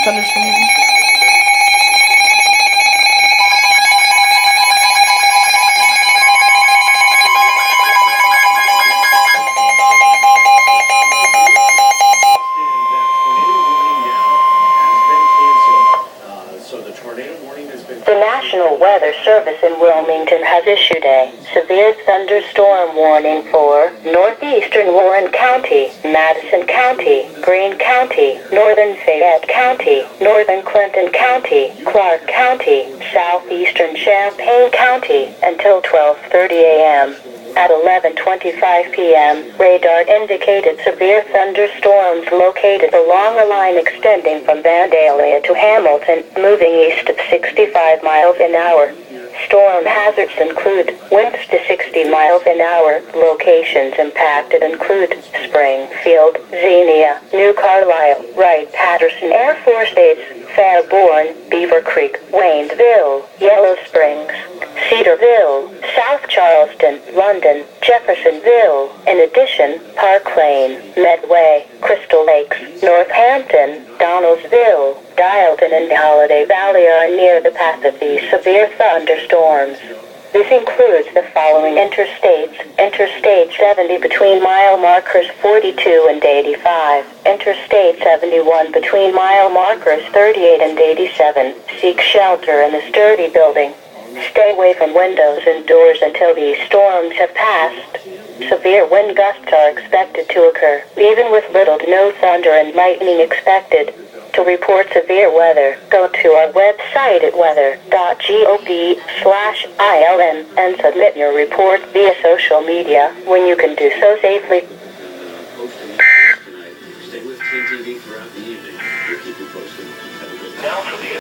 Thunderstorm. The National Weather Service in Wilmington has issued a severe thunderstorm warning for northeastern Warren County, Madison County, Greene County, northern Fayette County, northern Clinton County, Clark County, southeastern Champaign County until 12:30 a.m. At 11:25 p.m., radar indicated severe thunderstorms located along a line extending from Vandalia to Hamilton, moving east at 65 miles an hour. Storm hazards include winds to 60 miles an hour. Locations impacted include Springfield, Xenia, New Carlisle, Wright-Patterson Air Force Base, Fairborn, Beaver Creek, Waynesville, Yellow Springs, Cedarville, South Charleston, London, Jeffersonville. In addition, Park Lane, Medway, Crystal Lakes, Northampton, Donaldsville, Dialton, and Holiday Valley are near the path of these severe thunderstorms. This includes the following interstates: Interstate 70 between mile markers 42 and 85, Interstate 71 between mile markers 38 and 87. Seek shelter in the sturdy building. Stay away from windows and doors until these storms have passed. Severe wind gusts are expected to occur, even with little to no thunder and lightning expected. To report severe weather, go to our website at weather.gov/ILN and submit your report via social media when you can do so safely. Stay with 10 TV throughout the evening. We'll keep you posted. Have a good night.